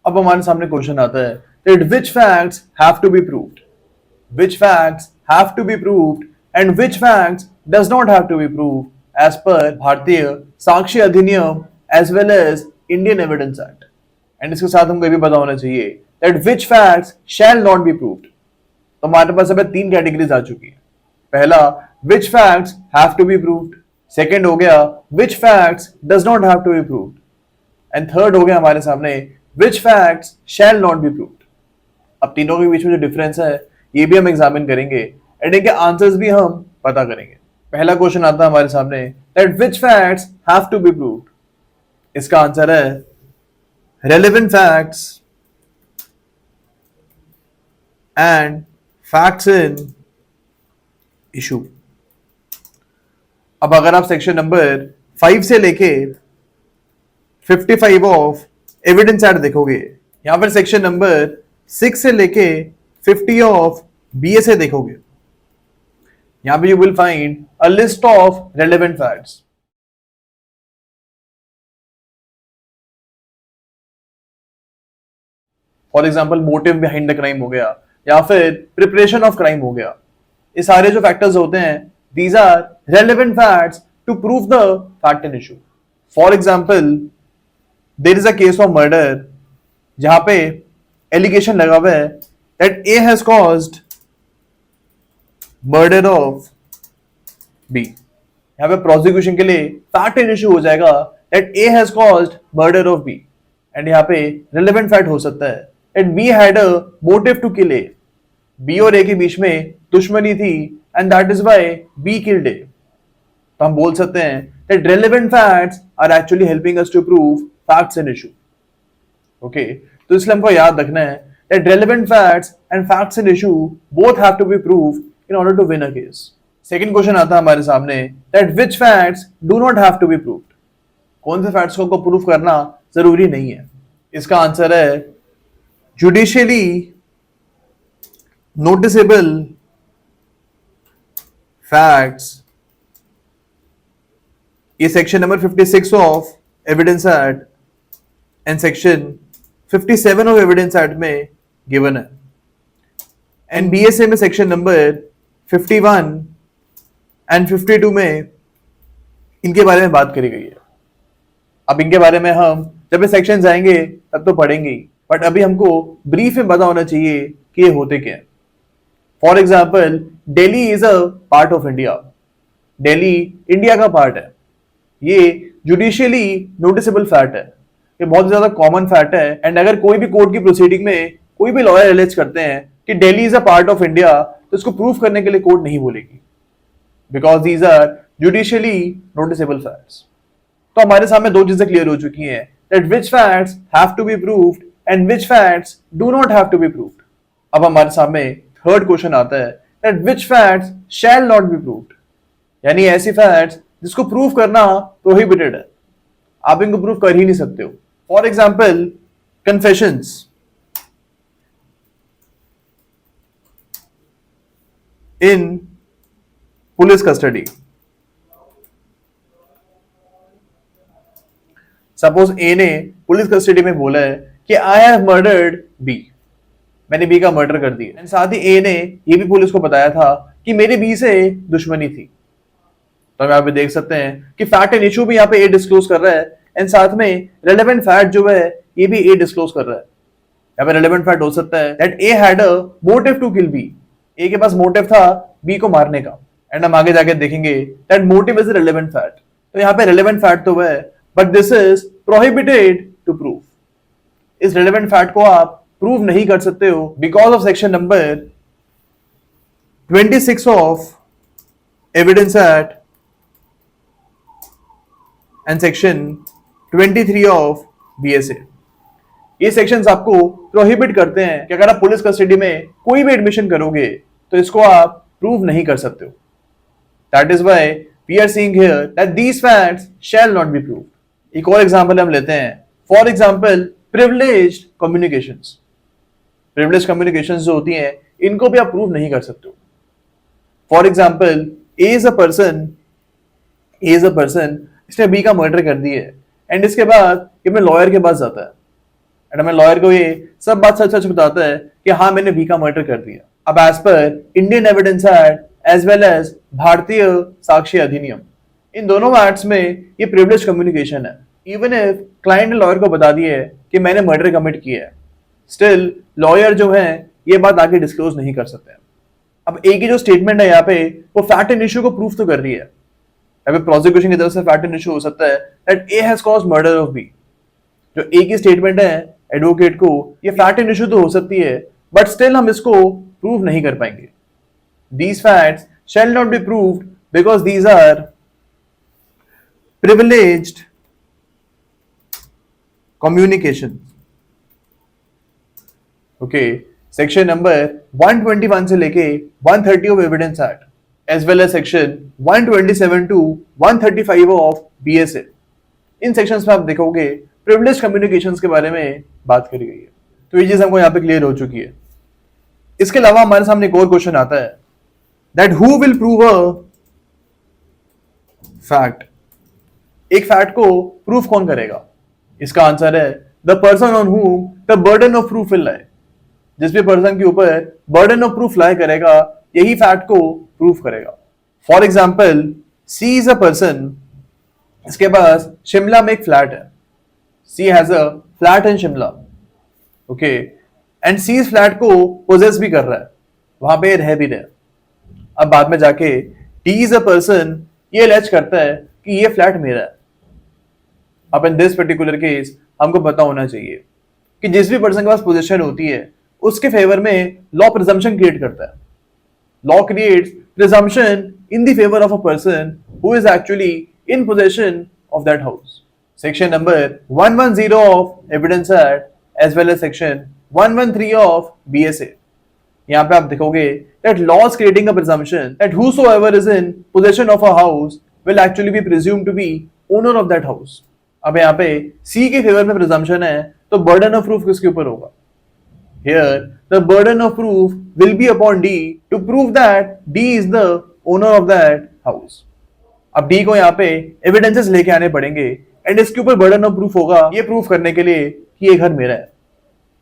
अब हमारे सामने क्वेश्चन आता है that which facts have to be proved, which facts have to be proved and which facts does not have to be proved as per भारतीय साक्ष्य अधिनियम as well as Indian Evidence Act. And इसके साथ हमको ये भी पता होना चाहिए that which facts shall not be proved. तो हमारे पास अब तीन कैटेगरीज आ चुकी है. पहला which facts have to be proved, second हो गया which facts does not have to be proved, and third हो गया हमारे सामने which facts shall not be proved. अब तीनों के बीच में जो डिफरेंस है ये भी हम एग्जामिन करेंगे एंड इनके आंसर्स भी हम पता करेंगे. पहला क्वेश्चन आता है हमारे सामने that which facts have to be proved. इसका आंसर है relevant facts and facts in issue. अब अगर आप सेक्शन नंबर 5 से लेके 55 ऑफ एविडेंस एक्ट देखोगे, यहां पर सेक्शन नंबर 6 से लेके 50 ऑफ बीएसए देखोगे, यहां पे you will find a list of relevant facts. For example motive behind the crime हो गया या फिर प्रिपरेशन ऑफ क्राइम हो गया. ये सारे जो फैक्टर्स होते हैं these are relevant facts to prove the fact in issue. For example there is a case of murder जहां पे एलिगेशन लगा हुआ है that A has caused murder of B. यहां पे प्रोसिक्यूशन के लिए फैक्ट इन इशू हो जाएगा that A has caused murder of B, and यहां पे रेलेवेंट फैक्ट हो सकता है that B had a motive to kill A. B और A के बीच में दुश्मनी थी and that is why B killed A. तो हम बोल सकते हैं that relevant facts are actually helping us to prove facts in issue. Okay, तो इसलिए हमको याद रखना है that relevant facts and facts in issue both have to be proved in order to win a case. Second question आता है हमारे सामने that which facts do not have to be proved. कौन से facts को प्रूव करना जरूरी नहीं है. इसका आंसर है judicially noticeable facts. ये section number 56 of evidence act and section 57 of evidence act में गिवन है, एंड बीएसए में सेक्शन नंबर 51 एंड 52 में इनके बारे में बात करी गई है. अब इनके बारे में हम जब ये सेक्शन आएंगे तब तो पढ़ेंगे ही, बट अभी हमको ब्रीफ में पता होना चाहिए कि ये होते क्या. For example Delhi is a part of India. Delhi India का पार्ट है. ये जुडिशियली नोटिसेबल फैक्ट है. ये बहुत ज्यादा कॉमन फैक्ट है, एंड अगर कोई भी कोर्ट की प्रोसीडिंग में कोई भी लॉयर एलिज करते हैं कि Delhi is a part of India, तो इसको प्रूफ करने के लिए कोर्ट नहीं बोलेगी, because these are judicially noticeable facts. तो हमारे सामने दो चीजें क्लियर हो चुकी हैं that which facts have to be proved and which facts do not have to be proved. अब हमारे सामने थर्ड क्वेश्चन आता है that which facts shall not be proved. यानी ऐसी फैक्ट्स जिसको प्रूव करना प्रोहिबिटेड है, आप इनको प्रूव कर ही नहीं सकते हो. For example confessions. In police custody. Suppose A ने पुलिस कस्टडी में बोला है कि आई हैव मर्डर्ड बी, मैंने बी का मर्डर कर दिया, एंड साथ ही ए ने ये भी पुलिस को बताया था कि मेरे बी से दुश्मनी थी. तो हम यहाँ पे देख सकते हैं कि फैक्ट एंड इशू भी यहाँ पे ए डिस्क्लोज कर रहा है, एंड साथ में रेलेवेंट फैक्ट जो है ये भी ए डिस्क्लोज कर रहा है. यहाँ पे रेलेवेंट फैक्ट हो सकता है that A had a motive to kill B. A के पास मोटिव था बी को मारने का, एंड हम आगे जाके देखेंगे that motive is relevant fact. तो यहाँ पे रेलेवेंट फैक्ट तो है, but this is prohibited to prove. इस रेलेवेंट फैक्ट को आप प्रूव नहीं कर सकते हो because of section number 26 of evidence act and section 23 of BSA. ये सेक्शंस आपको प्रोहिबिट करते हैं कि अगर आप पुलिस कस्टडी में कोई भी एडमिशन करोगे तो इसको आप प्रूव नहीं कर सकते हो. That is why we are seeing here that these facts shall not be proved. एक और एग्जांपल हम लेते हैं. For example privileged communications. Privileged communications जो होती हैं इनको भी आप प्रूव नहीं कर सकते हो. For example A is a person, इसने बी का मर्डर कर दिया है, एंड इसके बाद ये अपने लॉयर के पास जाता है एंड हमें लॉयर को ये सब बात सच सच बताता है कि हाँ मैंने बी का मर्डर कर दिया। अब as per Indian evidence act as well as Bharatiya Sakshya Adhiniyam, इन दोनों एक्ट्स में ये प्रिविलेज कम्युनिकेशन है। इवन इफ क्लाइंट ने लॉयर को बता दिया है कि मैंने मर्डर कमिट किया है, स्टिल लॉयर जो है ये बात आगे डिस्क्लोज नहीं कर सकते। अब एक ही जो स्टेटमेंट है यहाँ पे वो फैक्ट एंड इश्यू को प्रूफ तो कर रही है। अभी प्रोसिक्यूशन की तरफ से फैक्ट एंड इश्यू हो सकता है that A has caused murder of B. जो ए की स्टेटमेंट है एडवोकेट को, ये फैक्ट एंड इश्यू तो हो सकती है बट स्टिल हम इसको प्रूव नहीं कर पाएंगे। These facts shall not be proved because these are privileged communication. Okay, section number 121 से लेके 130 of Evidence Act as well as section 127 to 135 of BSA, in sections में आप देखोगे privileged communications के बारे में बात करी गई है। तो ये चीज हमको यहाँ पे क्लियर हो चुकी है। इसके अलावा हमारे सामने एक और क्वेश्चन आता है that who will prove a fact, एक फैक्ट को प्रूफ कौन करेगा? इसका आंसर है the person on whom the burden of proof will lie, जिस भी पर्सन के ऊपर बर्डन ऑफ प्रूफ लाई करेगा यही फैक्ट को प्रूफ करेगा। For example C is a person, इसके पास शिमला में एक फ्लैट है। C has a flat in Shimla, okay, and C इस फ्लैट को पोजेस भी कर रहा है, वहां पे रह भी रहा है। अब बाद में जाके डी इज अ पर्सन ये एलेज करता है कि ये फ्लैट मेरा है। अब इन दिस पर्टिकुलर केस हमको पता होना चाहिए कि जिस भी पर्सन के पास पोजीशन होती है उसके फेवर में लॉ प्रिजम्पशन क्रिएट करता है। Law creates presumption in the favour of a person who is actually in possession of that house. Section number 110 of evidence act as well as section 113 of BSA, यहाँ पे आप देखोगे that laws creating a presumption that whosoever is in possession of a house will actually be presumed to be owner of that house। अब यहाँ पे C के favour में presumption है तो burden of proof किसके ऊपर होगा? Here the burden of proof will be upon D to prove that D is the owner of that house। अब D को यहाँ पे evidences लेके आने पड़ेंगे एंड इसके ऊपर burden of proof होगा ये प्रूफ करने के लिए कि ये घर मेरा है,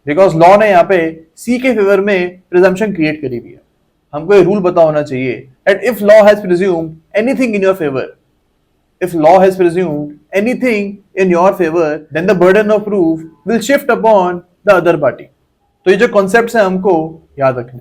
बिकॉज लॉ ने यहाँ पे सी के फेवर में प्रिजम्पशन क्रिएट करी हुई है। हमको ये रूल पता होना चाहिए that if law has presumed anything in your favour, if law has presumed anything in your favour then the burden of proof will shift upon the other party. तो ये जो कॉन्सेप्ट्स हैं हमको याद रखने।